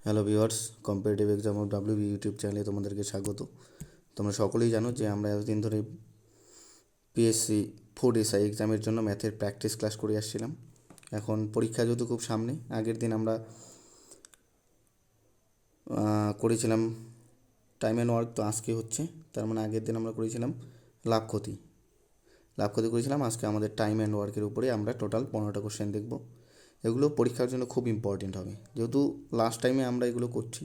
Hello viewers, competitive exam of WB YouTube চ্যানেলে তোমাদেরকে স্বাগত। তোমরা সকলেই জানো যে আমরা এতদিন ধরে পিএসসি ফুড এসআই এক্সামের জন্য ম্যাথের প্র্যাকটিস ক্লাস করে আসছিলাম। এখন পরীক্ষা যেহেতু খুব সামনে, আগের দিন আমরা করেছিলাম টাইম অ্যান্ড ওয়ার্ক, তো আজকে হচ্ছে, তার মানে আগের দিন আমরা করেছিলাম লাভ ক্ষতি করেছিলাম। আজকে আমাদের টাইম অ্যান্ড ওয়ার্কের উপরে আমরা টোটাল 15টা কোশ্চেন দেখব। এগুলো পরীক্ষার জন্য খুব ইম্পর্টেন্ট হবে, যেহেতু লাস্ট টাইমে আমরা এগুলো করছি,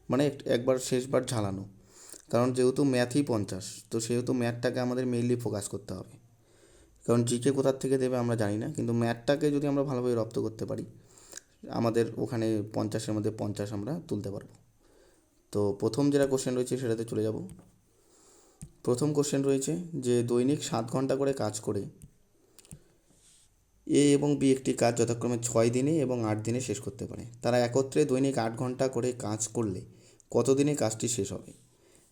মানে একবার শেষবার ঝালানো। কারণ যেহেতু ম্যাথই 50, তো সেহেতু ম্যাথটাকে আমাদের মেইনলি ফোকাস করতে হবে। কারণ জিকে কোথার থেকে দেবে আমরা জানি না, কিন্তু ম্যাথটাকে যদি আমরা ভালোভাবে রপ্ত করতে পারি, আমাদের ওখানে 50-এর মধ্যে 50 আমরা তুলতে পারবো। তো প্রথম যেটা কোশ্চেন রয়েছে সেটাতে চলে যাব। প্রথম কোশ্চেন রয়েছে যে দৈনিক 7 ঘন্টা করে কাজ করে এ এবং বি একটি কাজ যথাক্রমে 6 দিনে এবং 8 দিনে শেষ করতে পারে। তারা একত্রে দৈনিক 8 ঘন্টা করে কাজ করলে কত দিনে কাজটি শেষ হবে?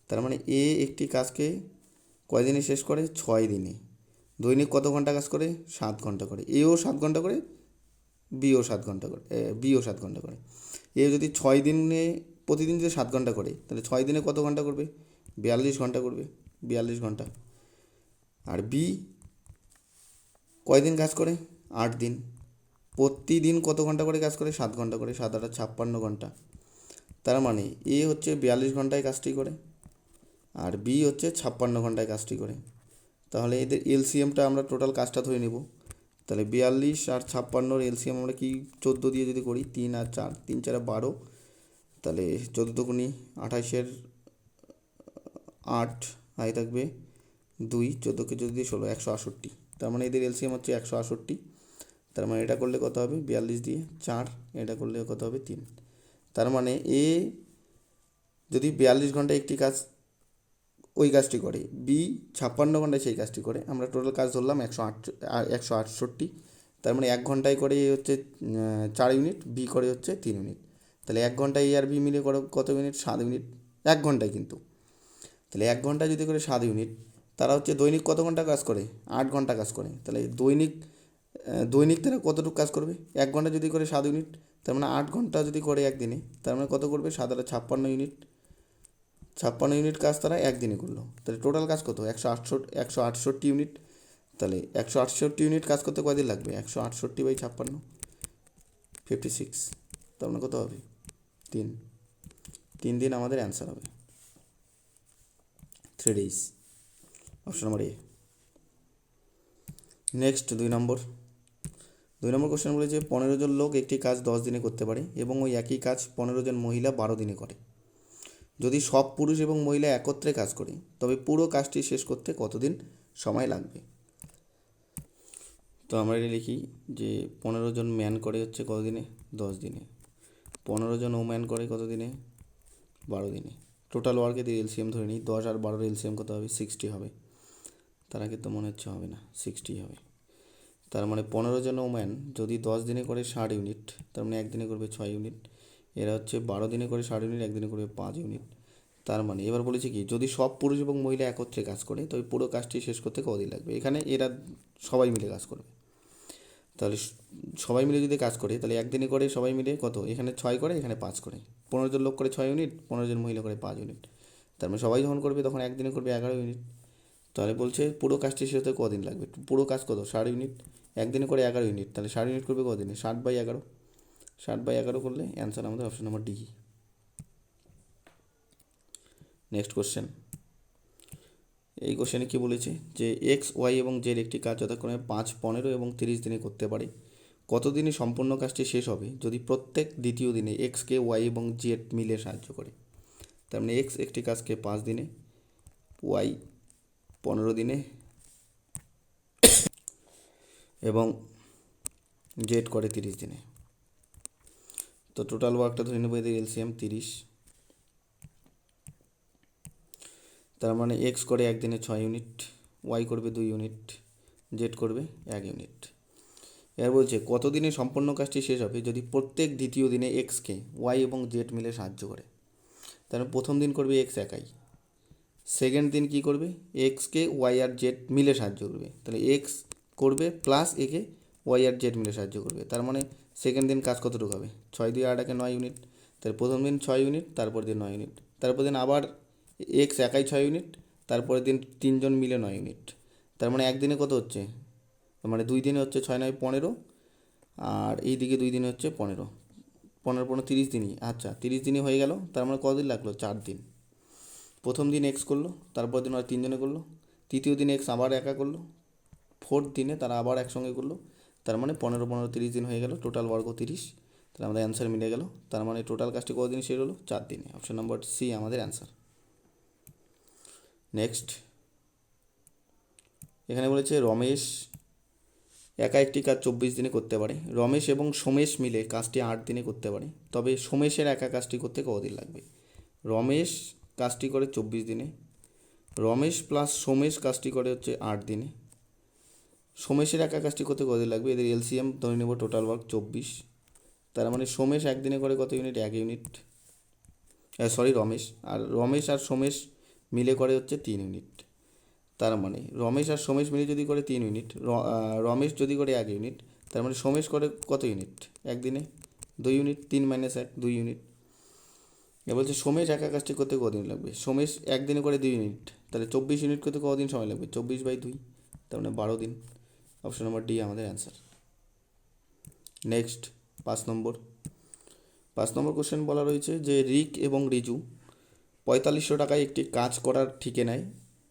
তার মানে এ একটি কাজকে কয় দিনে শেষ করে? 6 দিনে। দৈনিক কত ঘন্টা কাজ করে? 7 ঘন্টা করে। এও 7 ঘন্টা করে, বিও 7 ঘন্টা করে। এ যদি 6 দিনে, প্রতিদিন যদি 7 ঘন্টা করে, তাহলে 6 দিনে কত ঘন্টা করবে? 42 ঘন্টা করবে, 42 ঘন্টা। আর বি কয়দিন কাজ করে? 8 দিন। প্রতিদিন কত ঘন্টা করে কাজ করে? 7 ঘন্টা করে, 7 8 56 ঘন্টা। তার মানে এ হচ্ছে 42 ঘন্টায় কাজটি করে, আর বি হচ্ছে 56 ঘন্টায় কাজটি করে। তাহলে এদের এলসিএমটা আমরা টোটাল কাজটা ধরে নেব। তাহলে 42 আর 56-র এলসিএম আমরা কি 14 দিয়ে যদি করি, 3 আর 4, 3 4 12, তাহলে 14 দুগুণি 28-এর 8, হাই থাকবে 2, 14কে যদি দিই 16, 168। তার মানে এদের এলসিএম হচ্ছে 168। তার মানে এটা করলে কত হবে? 42 দিয়ে 4, এটা করলে কত হবে? 3। তার মানে এ যদি 42 ঘন্টায় একটি কাজ, ওই কাজটি করে, বি 56 ঘন্টায় সেই কাজটি করে, আমরা টোটাল কাজ ধরলাম 168। তার মানে 1 ঘন্টায় করে এ হচ্ছে 4 ইউনিট, বি করে হচ্ছে 3 ইউনিট। তাহলে 1 ঘন্টায় এ আর বি মিলে করে কত ইউনিট? 7 ইউনিট 1 ঘন্টায় কিন্তু। তাহলে 1 ঘন্টায় যদি করে 7 ইউনিট, তারা হচ্ছে দৈনিক কত ঘন্টা কাজ করে? 8 ঘন্টা কাজ করে। তাহলে দৈনিক তারা কতটুকু কাজ করবে? 1 ঘন্টা যদি করে 7 ইউনিট, তার মানে 8 ঘন্টা যদি করে একদিনে, তার মানে কত করবে? 7 আর 56 ইউনিট। 56 ইউনিট কাজ তারা একদিনে করলো। তাহলে টোটাল কাজ কত? 168 ইউনিট। তাহলে 168 ইউনিট কাজ করতে কয়দিন লাগবে? 168/56, 56। তার মানে কত হবে? 3 দিন আমাদের অ্যান্সার হবে, 3 days। অপশন নম্বর এ। নেক্সট 2 নম্বর কোশ্চেন বলেছে 15 জন লোক একটি কাজ 10 দিনে করতে পারে এবং ওই একই কাজ 15 জন মহিলা 12 দিনে করে। যদি সব পুরুষ এবং মহিলা একত্রে কাজ করে, তবে পুরো কাজটি শেষ করতে কতদিন সময় লাগবে? তো আমরা এটা লিখি যে 15 জন ম্যান করে হচ্ছে কত দিনে? 10 দিনে। 15 জন ওম্যান করে কত দিনে? 12 দিনে। টোটাল ওয়ার্কে দিয়ে এলসিএম ধরে নিই, 10 আর 12-এর এলসিএম কত হবে? 60 হবে। তার আগে তো মনে হচ্ছে হবে না, 60 হবে। তার মানে 15 জন ওম্যান যদি 10 দিনে করে 60 ইউনিট, তার মানে একদিনে করবে 6 ইউনিট। এরা হচ্ছে 12 দিনে করে 60 ইউনিট, একদিনে করবে 5 ইউনিট। তার মানে এবার বলেছে কি, যদি সব পুরুষ এবং মহিলা একত্রে কাজ করে, তবে পুরো কাজটি শেষ করতে কতদিন লাগবে? এখানে এরা সবাই মিলে কাজ করবে। তাহলে সবাই মিলে যদি কাজ করে, তাহলে একদিনে করে সবাই মিলে কত? এখানে 6 করে, এখানে 5 করে। 15 জন লোক করে 6 ইউনিট, 15 জন মহিলা করে 5 ইউনিট। তার মানে সবাই যখন করবে তখন একদিনে করবে 11 ইউনিট। তাহলে বলছে পুরো কাজটি শেষ হতে কদিন লাগবে? পুরো কাজ কত? 60 ইউনিট, একদিনে করে 11 ইউনিট, তাহলে 60 ইউনিট করবে কদিনে? 60/11, 60/11 করলে অ্যান্সার আমাদের option number D. Next question. এই কোশ্চেনে কী বলেছে যে এক্স, ওয়াই এবং জেড একটি কাজ যথাক্রমে 5, 15 এবং 30 দিনে করতে পারে। কতদিনে সম্পূর্ণ কাজটি শেষ হবে যদি প্রত্যেক দ্বিতীয় দিনে এক্সকে ওয়াই এবং জেড মিলে সাহায্য করে? তার মানে এক্স একটি কাজকে 5 দিনে, ওয়াই 15 দিনে এবং জেড করে 30 দিনে। তো টোটাল ওয়ার্কটা ধরে নেবো, এদের এলসিএম 30। তার মানে এক্স করে একদিনে 6 ইউনিট, ওয়াই করবে 2 ইউনিট, জেড করবে 1 ইউনিট। এবার বলছে কতদিনে সম্পূর্ণ কাজটি শেষ হবে যদি প্রত্যেক দ্বিতীয় দিনে এক্সকে ওয়াই এবং জেড মিলে সাহায্য করে? তাহলে প্রথম দিন করবে এক্স একাই, সেকেন্ড দিন কি করবে? এক্সকে ওয়াই আর জেড মিলে সাহায্য করবে। তাহলে এক্স করবে প্লাস ওয়াই আর জেড মিলে সাহায্য করবে। তার মানে সেকেন্ড দিন কাজ কতটুকু হবে? 6 2 8 9 ইউনিট। তাহলে প্রথম দিন 6 ইউনিট, তারপর দিন 9 ইউনিট, তারপর দিন আবার এক্স একাই 6 ইউনিট, তারপরের দিন 3জন মিলে 9 ইউনিট। তার মানে একদিনে কত হচ্ছে, মানে 2 দিনে হচ্ছে 6 9 15, আর এই দিকে 2 দিনে হচ্ছে 15, 15 15 30 দিনই। আচ্ছা 30 দিনই হয়ে গেল, তার মানে কদিন লাগলো, 4 দিন। প্রথম দিন এক্স করলো, তারপর দিন আর 3জনে করলো, তৃতীয় দিন এক্স আবার একা করলো, ফোর্থ দিনে তারা আবার একসঙ্গে করলো। তার মানে 15 15 30 দিন হয়ে গেল, টোটাল বর্গ 30। তাহলে আমাদের অ্যান্সার মিলে গেল। তার মানে টোটাল কাজটি কতদিন শেষ হলো, 4 দিনে। অপশন নম্বর সি আমাদের অ্যান্সার। নেক্সট এখানে বলেছে রমেশ একা একটি কাজ 24 দিনে করতে পারে, রমেশ এবং সোমেশ মিলে কাজটি 8 দিনে করতে পারে, তবে সোমেশের একা কাজটি করতে কতদিন লাগবে। রমেশ কাজটি করে 24 দিনে, রমেশ প্লাস সোমেশ কাজটি করে হচ্ছে 8 দিনে, সোমেশের একা কাজটি করতে কতদিন লাগবে। এদের এলসিএম ধরে নেব, টোটাল ওয়ার্ক 24। তার মানে সোমেশ একদিনে করে কত ইউনিট, 1 ইউনিট, সরি রমেশ, আর রমেশ আর সোমেশ মিলে করে হচ্ছে 3 ইউনিট। তার মানে রমেশ আর সোমেশ মিলে যদি করে 3 ইউনিট, রমেশ যদি করে 1 ইউনিট, তার মানে সোমেশ করে কত ইউনিট একদিনে, 2 ইউনিট, 3 - 1 2 ইউনিট। এ বলছে সোমেশ একা কাজটি করতে কদিন লাগবে, সোমেশ একদিনে করে 2 ইউনিট, তাহলে 24 ইউনিট করতে কদিন সময় লাগবে, 24/2, তার মানে 12 দিন। অপশন নম্বর ডি আমাদের অ্যান্সার। নেক্সট 5 নম্বর কোশ্চেন বলা রয়েছে যে রিক এবং রিজু 4500 টাকায় একটি কাজ করার ঠিকে নেয়।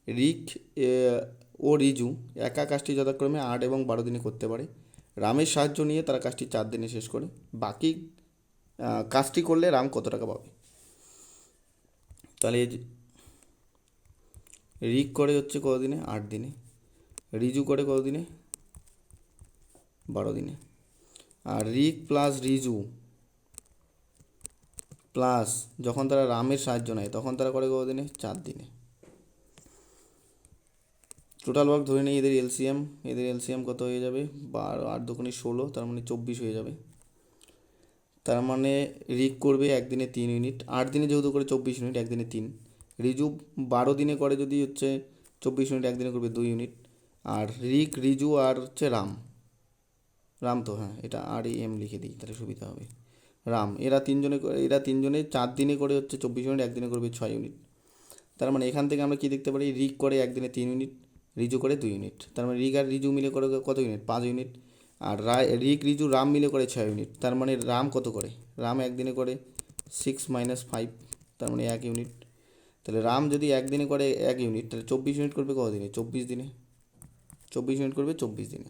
রিক ও রিজু একা কাজটি যথাক্রমে 8 এবং 12 দিনে করতে পারে। রামের সাহায্য নিয়ে তারা কাজটি 4 দিনে শেষ করে। বাকি কাজটি করলে রাম কত টাকা পাবে। তাহলে রিক করে হচ্ছে কত দিনে, 8 দিনে, রিজু করে কত দিনে, 12 দিনে, আর রিক প্লাস রিজু প্লাস যখন তারা রামের সাহায্য নেয় তখন তারা করে কত দিনে, 4 দিনে। টোটাল ওয়ার্ক ধরে নিই, এদের এলসিএম কত হয়ে যাবে, 12 8 2 16, তার মানে 24 হয়ে যাবে। তার মানে রিক করবে একদিনে 3 ইউনিট, 8 দিনে যেহেতু করে 24 ইউনিট, একদিনে 3। রিজু 12 দিনে করে যদি হচ্ছে 24 ইউনিট, একদিনে করবে 2 ইউনিট। আর রিক রিজু আর হচ্ছে রাম তো হ্যাঁ, এটা আর এম লিখে দিই তাহলে সুবিধা হবে। রাম এরা তিনজনে 4 দিনে করে হচ্ছে 24 ইউনিট, একদিনে করবে 6 ইউনিট। তার মানে এখান থেকে আমরা কি দেখতে পারি, রিক করে একদিনে 3 ইউনিট, রিজু করে 2 ইউনিট। তার মানে রিক আর রিজু মিলে করে কত ইউনিট, 5 ইউনিট। আর রিক রিজু রাম মিলে করে 6 ইউনিট। তার মানে রাম কত করে, রাম একদিনে করে 6 - 5, তার মানে 1 ইউনিট। তাহলে রাম যদি একদিনে করে 1 ইউনিট, তাহলে 24 ইউনিট করবে কত দিনে, 24 দিনে, 24 ইউনিট করবে 24 দিনে।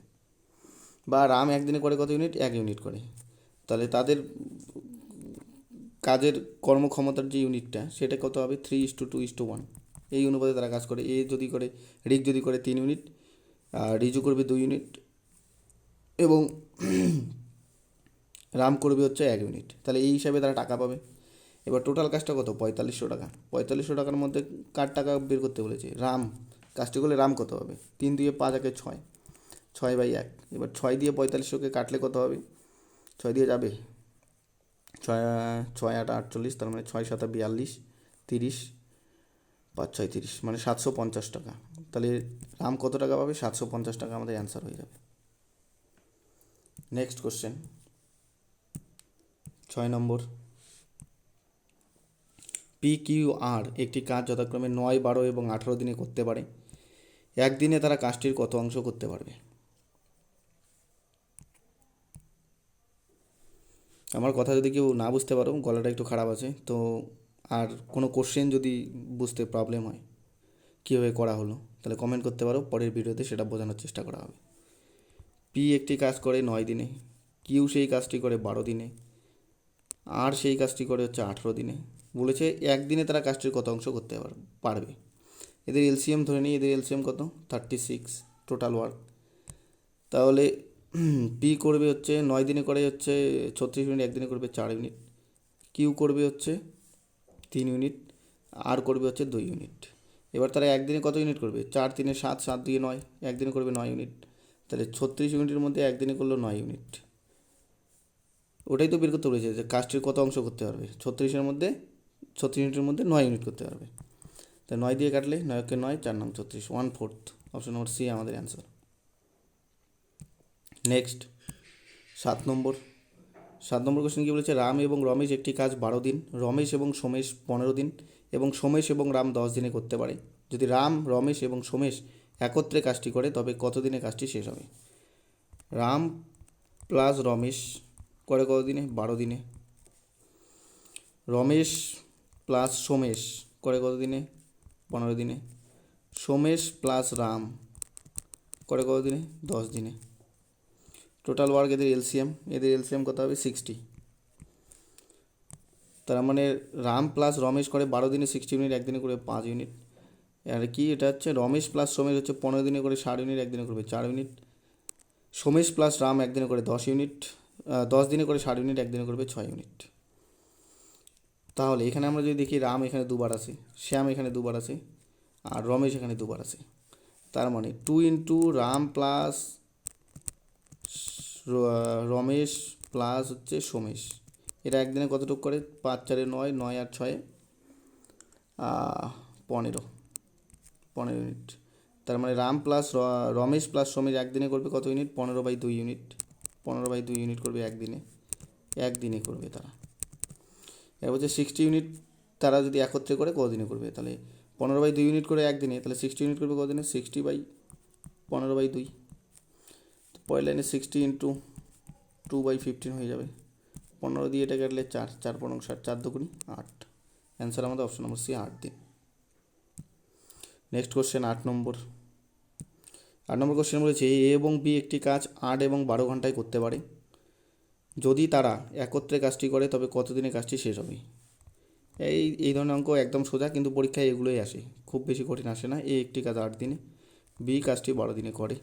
বা রাম একদিনে করে কত ইউনিট, 1 ইউনিট করে। তাহলে তাদের কাজের কর্মক্ষমতার যে ইউনিটটা সেটা কত হবে, 3:2:1, এই অনুপাতে তারা কাজ করে। রিক যদি করে 3 ইউনিট, রিজু করবে 2 ইউনিট, এবং রাম করবে হচ্ছে 1 ইউনিট। তাহলে এই হিসাবে তারা টাকা পাবে। এবার টোটাল কাজটা কত, 4500 টাকা। 4500 টাকার মধ্যে কার টাকা বের করতে বলেছে, রাম। কাজটি করলে রাম কত হবে, 3 দিয়ে 5 একে 6, 6/1। এবার 6 দিয়ে 4500কে কাটলে কত হবে, 6 দিয়ে যাবে, 6 6 8 48, তার মানে 6 7 42, 30, 5 6 30, মানে 750 টাকা। তাহলে রাম কত টাকা পাবে, 750 টাকা আমাদের অ্যান্সার হয়ে যাবে। নেক্সট কোশ্চেন 6 নম্বর, PQR একটি কাজ যথাক্রমে 9 12 এবং 18 দিনে করতে পারে। একদিনে তারা কাজটির কত অংশ করতে পারবে। আমার কথা যদি কেউ না বুঝতে পারো, গলাটা একটু খারাপ আছে তো, আর কোনো কোশ্চেন যদি বুঝতে প্রবলেম হয় কীভাবে করা হলো, তাহলে কমেন্ট করতে পারো, পরের ভিডিওতে সেটা বোঝানোর চেষ্টা করা হবে। পি একটি কাজ করে 9 দিনে, কিউ সেই কাজটি করে 12 দিনে, আর সেই কাজটি করে হচ্ছে 18 দিনে। বলেছে একদিনে তারা কাজটির কত অংশ করতে পারবে। এদের এলসিএম ধরে নিই, এদের এলসিএম কত, 36 টোটাল ওয়ার্ক। তাহলে পি করবে হচ্ছে 9 দিনে করে হচ্ছে 36 ইউনিট, একদিনে করবে 4 ইউনিট। কিউ করবে হচ্ছে 3 ইউনিট, আর করবে হচ্ছে 2 ইউনিট। এবার তারা একদিনে কত ইউনিট করবে, 4 3 7, 7 2 9, একদিনে করবে 9 ইউনিট। তাহলে 36 ইউনিটের মধ্যে একদিনে করলো 9 ইউনিট। ওটাই তো বের করতে বলেছে যে কাজটির কত অংশ করতে পারবে, 36 ইউনিটের মধ্যে 9 ইউনিট করতে পারবে। তাই 9 দিয়ে কাটলে 9কে 9, 4 9 36, 1/4। অপশন নম্বর সি আমাদের অ্যান্সার। নেক্সট 7 নম্বর, 7 নম্বর কোশ্চেন কী বলেছে, রাম এবং রমেশ একটি কাজ 12 দিন, রমেশ এবং সোমেশ 15 দিন এবং সোমেশ এবং রাম 10 দিনে করতে পারে। যদি রাম, রমেশ এবং সোমেশ একত্রে কাজটি করে তবে কত দিনে কাজটি শেষ হবে? রাম প্লাস রমেশ করে কত দিনে? 12 দিনে। রমেশ প্লাস সোমেশ করে কত দিনে? 15 দিনে। সোমেশ প্লাস রাম করে কত দিনে? 10 দিনে। টোটাল ওয়ার্ক এদের এলসিএম কত হবে? 60। তার মানে রাম প্লাস রমেশ করে 12 দিনে 60 ইউনিট, একদিনে করে 5 ইউনিট। আর কি এটা হচ্ছে রমেশ প্লাস সোমেশ হচ্ছে 15 দিনে করে 60 ইউনিট, একদিনে করবে 4 ইউনিট। সোমেশ প্লাস রাম একদিনে করে 10 ইউনিট, 10 দিনে করে 60 ইউনিট, একদিনে করবে 6 ইউনিট। তাহলে এখানে আমরা যদি দেখি রাম এখানে দুবার আছে, শ্যাম এখানে দুবার আছে, আর রমেশ এখানে দুবার আছে। তার মানে 2 into Ram plus Ramesh plus হচ্ছে সোমেশ, এটা একদিনে কতটুকু করে? 5 4 9, 9 আর 6 15 ইউনিট। তার মানে রাম প্লাস রমেশ প্লাস সোমেশ একদিনে করবে কত ইউনিট? 15/2 ইউনিট। 15/2 ইউনিট করবে একদিনে করবে তারা। এবার বলছে 60 ইউনিট তারা যদি একত্রে করে কদিনে করবে? তাহলে 15/2 ইউনিট করে একদিনে, তাহলে 60 ইউনিট করবে কদিনে? 60/15/2। পরের লাইনে 60 ইন্টু 2/15 হয়ে যাবে। 15 দিয়ে এটা কাটলে 4, 4 15 60, 4 2 8। অ্যান্সার আমাদের অপশন নম্বর সি, 8 দিন। নেক্সট কোশ্চেন 8 নম্বর কোশ্চেন বলেছে এ এবং বি একটি কাজ 8 এবং 12 ঘন্টায় করতে পারে। যদি তারা একত্রে কাজটি করে তবে কতদিনে কাজটি শেষ হবে? এই ধরনের অঙ্ক একদম সোজা, কিন্তু পরীক্ষায় এগুলোই আসে, খুব বেশি কঠিন আসে না। এ একটি কাজ 8 দিনে, বি কাজটি 12 দিনে করে।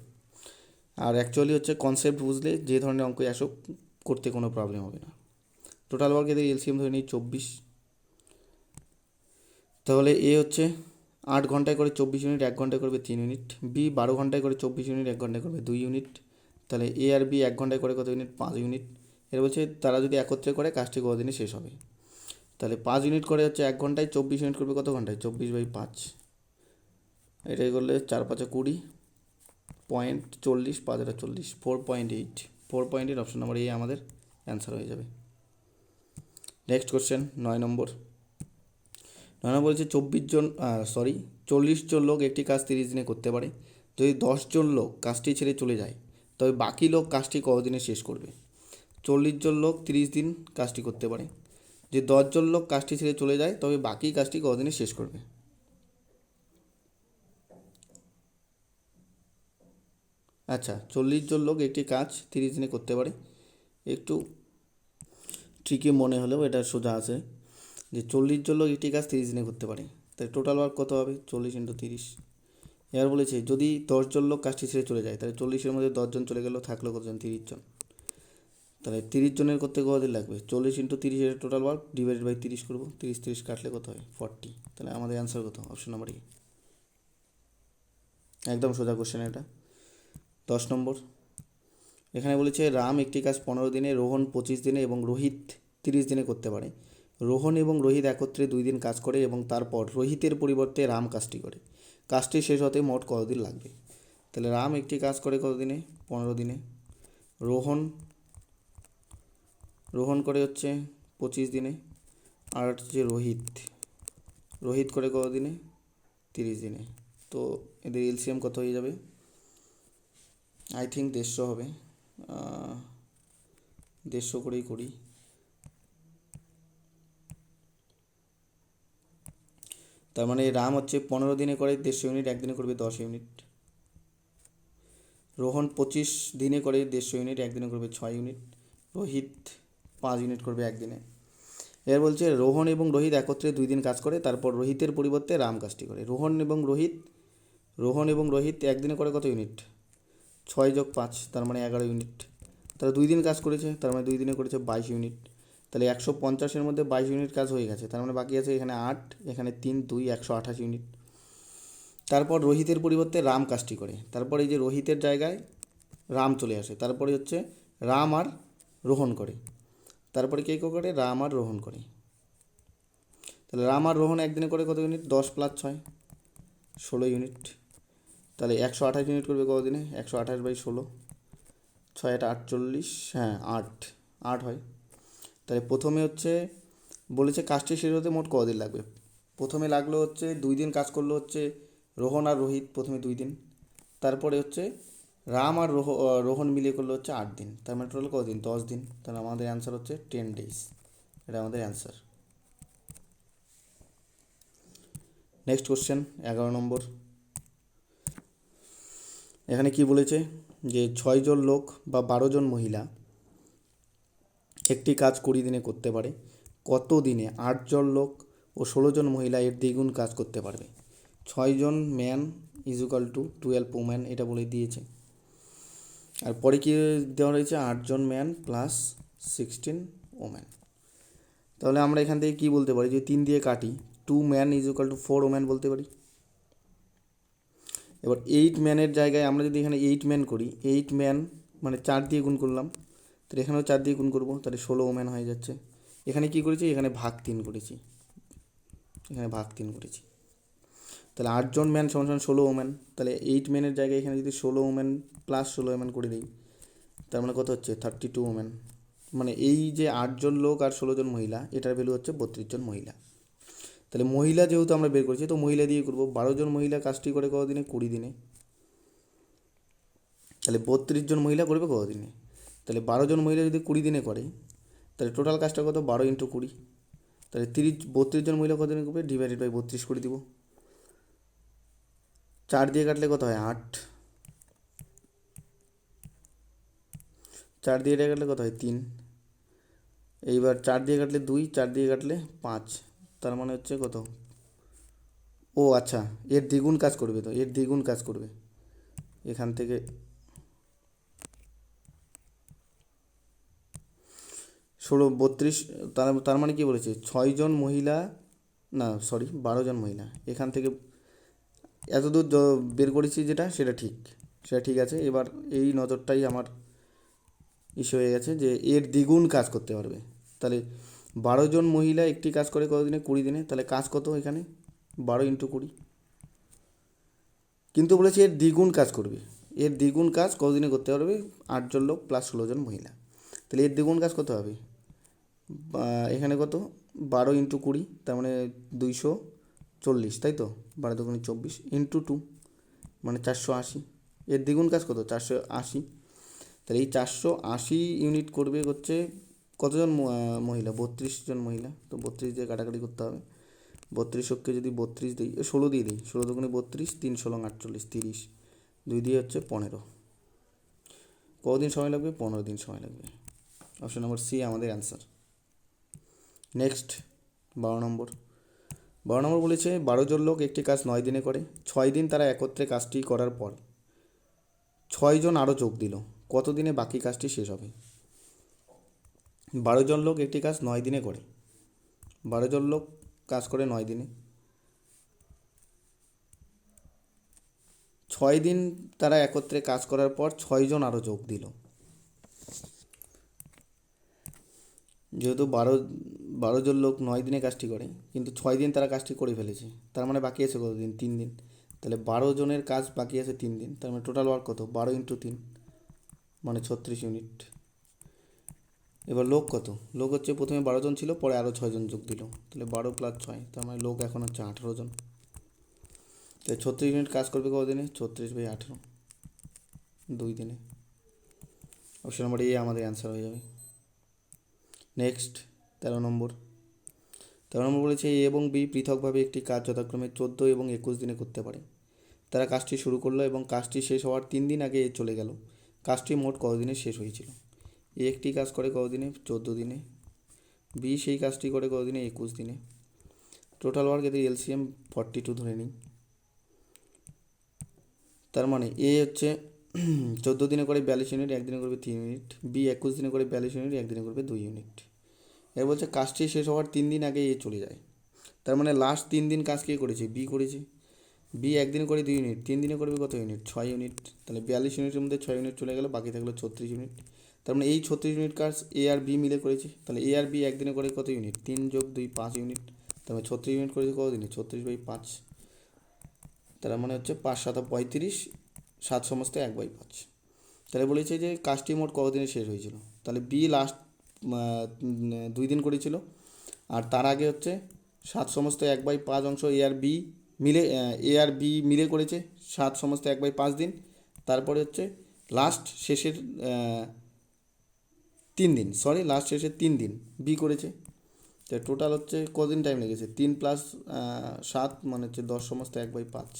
আর অ্যাকচুয়ালি হচ্ছে কনসেপ্ট বুঝলে যে ধরনের অঙ্কই আসুক করতে কোনো প্রবলেম হবে না। টোটাল ওয়ার্ক এদের এলসিএম ধরে নিই 24। তাহলে এ হচ্ছে 8 ঘন্টায় করে 24 ইউনিট, 1 ঘন্টায় করবে 3 ইউনিট। বি 12 ঘন্টায় করে 24 ইউনিট, 1 ঘন্টায় করবে 2 ইউনিট। তাহলে এ আর বি 1 ঘন্টায় করে কত ইউনিট? 5 ইউনিট। এর বলছে তারা যদি একত্রে করে কাজটি কত দিনে শেষ হবে? তাহলে 5 ইউনিট করে হচ্ছে 1 ঘন্টায়, 24 ইউনিট করবে কত ঘন্টায়? 24/5। এটাই করলে 4 5 20, 0.40, 5 40, 4.8। 4.8 অপশন নম্বর এ আমাদের অ্যান্সার হয়ে যাবে। নেক্সট কোশ্চেন 9 নম্বর বলছে 40 জন লোক একটি কাজ 30 দিনে করতে পারে। যদি 10 জন লোক কাজটি ছেড়ে চলে যায় তবে বাকি লোক কাজটি কতদিনে শেষ করবে? 40 জন লোক 30 দিন কাজটি করতে পারে। যে 10 জন লোক কাজটি ছেড়ে চলে যায় তবে বাকি কাজটি কতদিনে শেষ করবে? আচ্ছা, 40 জন লোক একটি কাজ 30 দিনে করতে পারে, একটু ট্রিকি মনে হলেও এটা সোজা আছে যে 40 জন লোক একটি কাজ 30 দিনে করতে পারে। তাই টোটাল ওয়ার্ক কত হবে? 40 × 30। এবার বলেছে যদি 10 জন লোক কাজটি ছেড়ে চলে যায় তাহলে 40-এর মধ্যে 10 জন চলে গেল, থাকলো কতজন? 30 জন। তাহলে 30 জনের করতে কতদিন লাগবে? 40 × 30 এর টোটাল ওয়ার্ক /30 করবো, 30 কাটলে কত হয়? 40। তাহলে আমাদের অ্যান্সার কত? Option number A. একদম সোজা কোশ্চেন এটা। 10 নম্বর এখানে বলেছে রাম একটি কাজ 15 দিনে, রোহন 25 দিনে এবং রোহিত 30 দিনে করতে পারে। রোহন এবং রোহিত একত্রে 2 দিন কাজ করে এবং তারপর রোহিতের পরিবর্তে রাম কাজটি করে। কাজটি শেষ হতে মোট কতদিন লাগবে? তাহলে রাম একটি কাজ করে কত দিনে? 15 দিনে। রোহন করে হচ্ছে 25 দিনে, আর হচ্ছে রোহিত করে কত দিনে? 30 দিনে। তো এদের এলসিএম কত হয়ে যাবে? আই থিঙ্ক 150 হবে, 150 করেই করি। তার মানে রাম হচ্ছে 15 দিনে করে 150 ইউনিট, একদিনে করবে 10 ইউনিট। রোহন 25 দিনে করে 150 ইউনিট, একদিনে করবে 6 ইউনিট। রোহিত 5 ইউনিট করবে একদিনে। এর বলছে রোহন এবং রোহিত একত্রে 2 দিন কাজ করে, তারপর রোহিতের পরিবর্তে রাম কাজটি করে। রোহন এবং রোহিত একদিনে করে কত ইউনিট? 6 + 5, তার মানে 11 ইউনিট। তারা 2 দিন কাজ করেছে, তার মানে 2 দিনে করেছে 22 ইউনিট। তাহলে 150-এর মধ্যে 22 ইউনিট কাজ হয়ে গেছে, তার মানে বাকি আছে এখানে 8, এখানে 3 2 128 ইউনিট। তারপর রোহিতের পরিবর্তে রাম কাজটি করে, তারপর এই যে রোহিতের জায়গায় রাম চলে আসে, তারপরে হচ্ছে রাম আর রোহন করে, তারপরে কে করে? রাম আর রোহন করে। তাহলে রাম আর রোহন একদিনে করে কত ইউনিট? 10 + 6, 16 ইউনিট। তাহলে 128 ইউনিট করবে কত দিনে? 128/16, 6 × 8 = 48, হ্যাঁ 8 হয়। তাহলে প্রথমে হচ্ছে বলেছে কাজটি শেষ হতে মোট কদিন লাগবে। প্রথমে লাগলো হচ্ছে 2 দিন কাজ করলো হচ্ছে রোহন আর রোহিত, প্রথমে 2 দিন। তারপরে হচ্ছে রাম আর রোহন মিলিয়ে করলো হচ্ছে 8 দিন। তার মানে টোটাল কদিন? 10 দিন। তাহলে আমাদের অ্যান্সার হচ্ছে 10 ডেজ। এটা আমাদের অ্যান্সার। নেক্সট কোশ্চেন 11 নম্বর। এখানে কি বলেছে যে 6 জন লোক বা 12 জন মহিলা একটি কাজ 20 দিনে করতে পারে। কত দিনে 8 জন লোক ও 16 জন মহিলা এর দ্বিগুণ কাজ করতে পারবে? 6 জন man is equal to 12 woman, এটা বলে দিয়েছে। আর পরে কি দেওয়া রয়েছে? 8 জন ম্যান প্লাস 16 ওম্যান। তাহলে আমরা এখান থেকে কি বলতে পারি? যে 3 দিয়ে কাটি, 2 man is equal two 4 woman বলতে পারি। এবার 8 ম্যানের জায়গায় আমরা যদি এখানে 8 ম্যান করি, 8 ম্যান মানে 4 দিয়ে গুণ করলাম, তাহলে এখানেও 4 দিয়ে গুণ করবো, তাহলে 16 ওম্যান হয়ে যাচ্ছে। এখানে কি করেছি? এখানে ভাগ 3 করেছি, এখানে ভাগ 3 করেছি। তাহলে 8 জন ম্যান সমান সমান 16 ওম্যান। তাহলে 8 ম্যানের জায়গায় এখানে যদি 16 ওম্যান প্লাস 16 ওম্যান করে দিই, তার মানে কত হচ্ছে? 32 ওম্যান। মানে এই যে 8 জন লোক আর 16 জন মহিলা, এটার ভ্যালু হচ্ছে 32 জন মহিলা। তাহলে মহিলা যেহেতু আমরা বের করছি, তো মহিলা দিয়ে করবো। 12 জন মহিলা কাজটি করে কত দিনে? 20 দিনে। তাহলে 32 জন মহিলা করবে কত দিনে? তাহলে 12 জন মহিলা যদি 20 দিনে করে, তাহলে টোটাল কাজটা কত? 12 ইন্টু 20। তাহলে 32 জন মহিলা কত দিনে করবে? ডিভাইডেড বাই 32 করে দিব। 4 দিয়ে কাটলে কত হয়? 8। 4 দিয়ে কাটলে কত হয়? 3। এইবার 4 দিয়ে কাটলে 2, 4 দিয়ে কাটলে 5। তার মানে হচ্ছে কত? ও আচ্ছা, এর দ্বিগুণ কাজ করবে, তো এর দ্বিগুণ কাজ করবে। এখান থেকে 32, তার মানে কি বলেছে? 6 জন মহিলা, না সরি 12 জন মহিলা। এখান থেকে এতদূর বের করেছি যেটা, সেটা ঠিক, সেটা ঠিক আছে। এবার এই নজরটাই আমার ইস্যু হয়ে গেছে যে এর দ্বিগুণ কাজ করতে পারবে। তাহলে 12 জন মহিলা একটি কাজ করে কত দিনে? 20 দিনে। তাহলে কাজ কত এখানে? 12 ইন্টু 20। কিন্তু বলেছে এর দ্বিগুণ কাজ করবে। এর দ্বিগুণ কাজ কত দিনে করতে পারবে? 8 জন লোক প্লাস 16 জন মহিলা। তাহলে এর দ্বিগুণ কাজ কত হবে? এখানে কত? 12 ইন্টু 20, তার মানে 240, তাই তো? 12 দুগুণে 24 ইন্টু 2 মানে 480। এর দ্বিগুণ কাজ কত? 480। তাহলে এই 480 ইউনিট করবে হচ্ছে কতজন মহিলা? 32 জন মহিলা। তো 32 দিয়ে কাটাকাটি করতে হবে। 32কে যদি 32 দিই, 16 দিয়ে দিই, 16 দুগুণে 32, 3 16 48, 30, 2 দিয়ে হচ্ছে 15। কতদিন সময় লাগবে? 15 দিন সময় লাগবে। অপশন নম্বর সি আমাদের অ্যান্সার। নেক্সট 12 নম্বর। 12 নম্বর বলেছে 12 জন লোক একটি কাজ 9 দিনে করে। 6 দিন তারা একত্রে কাজটি করার পর 6 জন আরও যোগ দিল, কত দিনে বাকি কাজটি শেষ হবে? 12 জন লোক একটি কাজ 9 দিনে করে। 12 জন লোক কাজ করে 9 দিনে। 6 দিন তারা একত্রে কাজ করার পর 6 জন আরও যোগ দিল। যেহেতু 12 জন লোক 9 দিনে কাজটি করে, কিন্তু 6 দিন তারা কাজটি করে ফেলেছে, তার মানে বাকি আছে কত দিন? 3 দিন। তাহলে 12 জনের কাজ বাকি আছে 3 দিন, তার মানে টোটাল ওয়ার্ক কত? 12 ইন্টু 3 মানে 36 ইউনিট। এবার লোক কত? লোক হচ্ছে প্রথমে 12 জন ছিল, পরে আরও 6 জন যোগ দিল, তাহলে 12 প্লাস 6, তার মানে লোক এখন হচ্ছে 18 জন। তাহলে 36 ইউনিট কাজ করবে কত দিনে? 36/18, 2 দিনে। অপশন নম্বর এ আমাদের অ্যান্সার হয়ে যাবে। নেক্সট 13 নম্বর। 13 নম্বর বলেছে এ এবং বি পৃথকভাবে একটি কাজ যথাক্রমে 14 এবং 21 দিনে করতে পারে। তারা কাজটি শুরু করলো এবং কাজটি শেষ হওয়ার 3 দিন আগে এ চলে গেল। কাজটি মোট কত দিনে শেষ হয়েছিল? এ একটি কাজ করে কত দিনে? 14 দিনে। বি সেই কাজটি করে কত দিনে? 21 দিনে। টোটাল ওয়ার্ক এদের এলসিএম 42 ধরে নিই। তার মানে এ হচ্ছে 14 দিনে করে 42 ইউনিট, একদিনে করবে 3 ইউনিট। বি 21 দিনে করে 42 ইউনিট, একদিনে করবে 2 ইউনিট। এর বলছে কাজটি শেষ হওয়ার 3 দিন আগে এ চলে যায়। তার মানে লাস্ট 3 দিন কাজ কে করেছে? বি করেছে। বি একদিনে করে 2 ইউনিট, 3 দিনে করবে কত ইউনিট? 6 ইউনিট। তাহলে 42 ইউনিটের মধ্যে 6 ইউনিট চলে গেল, বাকি থাকলো 36 ইউনিট। তার মানে এই 36 ইউনিট কাজ এ আর বি মিলে করেছে। তাহলে এ আর বি একদিনে করে কত ইউনিট? 3 যোগ 2 5 ইউনিট। তার মানে 36 ইউনিট করেছে কত দিনে? 36/5। তার মানে হচ্ছে 5 7 35, 7 সমস্ত 1/5। তাহলে বলেছে যে কাজটি মোট কত দিনে শেষ হয়েছিল। তাহলে বি লাস্ট 2 দিন করেছিল। আর তার আগে হচ্ছে 7 সমস্ত 1/5 অংশ এ আর বি মিলে মিলে করেছে 7 সমস্ত 1/5 দিন। তারপরে হচ্ছে লাস্ট শেষের 3 দিন বি করেছে। তো টোটাল হচ্ছে কদিন টাইম লেগেছে, 3 + 7 মানে হচ্ছে 10 সমস্ত 1/5।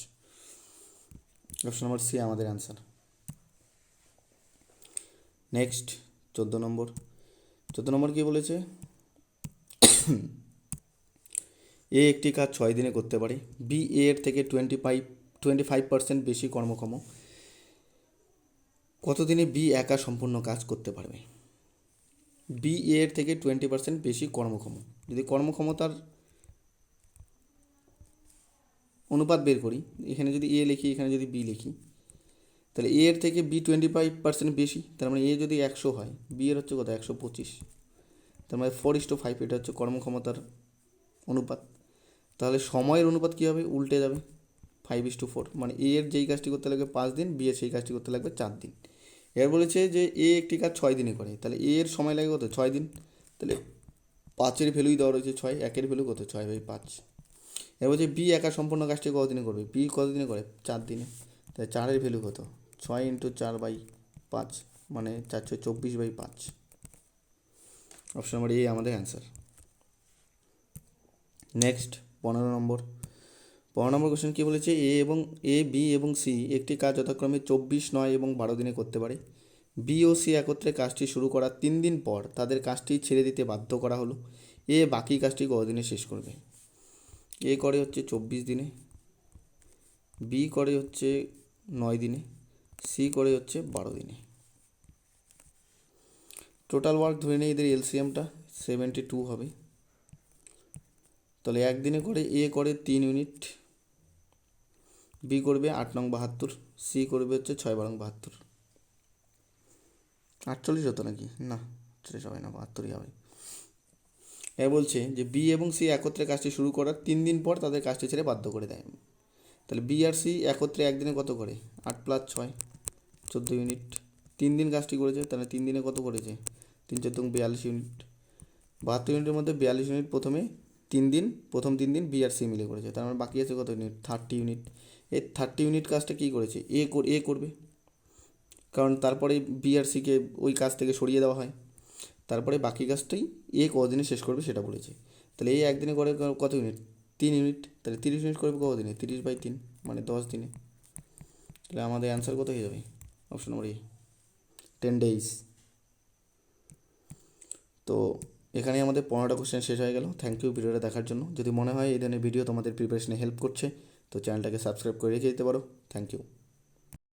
অপশন নম্বর সি আমাদের অ্যান্সার। নেক্সট 14 নম্বর কি বলেছে, এ একটি কাজ 6 দিনে করতে পারে, বি এর থেকে 25% বেশি কর্মক্ষম, কত দিনে বি একা সম্পূর্ণ কাজ করতে পারবে? বি এর থেকে 20% বেশি কর্মক্ষম, যদি কর্মক্ষমতার অনুপাত বের করি, এখানে যদি এ লিখি এখানে যদি বি লিখি, তাহলে এ এর থেকে বি 25% বেশি, তার মানে এ যদি 100 হয়, বি এর হচ্ছে কত 125, তার মানে 4:5, এটা হচ্ছে কর্মক্ষমতার অনুপাত। তাহলে সময়ের অনুপাত কী হবে, উল্টে যাবে, 5:4, মানে এ এর যেই কাজটি করতে লাগবে 5 দিন, বি এর সেই কাজটি করতে লাগবে 4 দিন। এর বলেছে যে এ একটি কাজ 6 দিনে করে, তাহলে এ এর সময় লাগে কত 6 দিন, তাহলে 5-এর ভ্যালুই দেওয়া রয়েছে 6, 1-এর ভ্যালু কত 6/5। এর বলছে বি একা সম্পূর্ণ কাজটি কতদিনে করবে, বি কতদিনে করে 4 দিনে, তাহলে 4-এর ভ্যালু কত 6 × 4/5 মানে 424/5। অপশন নম্বর এ আমাদের অ্যান্সার। নেক্সট 15 নম্বর কোশ্চেন কী বলেছে, এ বি এবং সি একটি কাজ যথাক্রমে 24, 9 এবং 12 দিনে করতে পারে। বি ও সি একত্রে কাজটি শুরু করার 3 দিন পর তাদের কাজটি ছেড়ে দিতে বাধ্য করা হলো, এ বাকি কাজটি কতদিনে শেষ করবে? এ করে হচ্ছে 24 দিনে, বি করে হচ্ছে 9 দিনে, সি করে হচ্ছে 12 দিনে। টোটাল ওয়ার্ক ধরে নিই, এদের এলসিএমটা 72 হবে। তাহলে একদিনে করে এ করে 3 ইউনিট, বি করবে 8×72, সি করবে হচ্ছে 6×72। 48 হতো নাকি, না 48 হবে না, 72ই হবে। এ বলছে যে বি এবং সি একত্রে কাজটি শুরু করার 3 দিন পর তাদের কাজটি ছেড়ে বাধ্য করে দেয়। তাহলে বি আর সি একত্রে একদিনে কত করে, 8 + 6 14 ইউনিট, 3 দিন কাজটি করেছে, তাহলে 3 দিনে কত করেছে, 3 × 4 = 42 ইউনিট। 72 ইউনিটের মধ্যে 42 ইউনিট প্রথম 3 দিন বি আর সি মিলে করেছে, তার মানে বাকি আছে কত ইউনিট, 30 ইউনিট। এই 30 ইউনিট কাজটা কী করেছে, এ করবে, কারণ তারপরে বি আর সিকে ওই কাজ থেকে সরিয়ে দেওয়া হয়, তারপরে বাকি কাজটাই এ কদিনে শেষ করবে সেটা বলেছে। তাহলে এই একদিনে করে কত ইউনিট, 3 ইউনিট, তাহলে 30 ইউনিট করবে কতদিনে, 30/3 মানে 10 দিনে। তাহলে আমাদের অ্যান্সার কত হয়ে যাবে, অপশন নম্বর এ 10 days। তো এখানে আমাদের 15টা কোশ্চেন শেষ হয়ে গেল। থ্যাংক ইউ ভিডিওটা দেখার জন্য। যদি মনে হয় এই ধরনের ভিডিও তোমাদের প্রিপারেশনে হেল্প করছে তো চ্যানেলটাকে সাবস্ক্রাইব করে রেখে দিতে পারো। Thank you.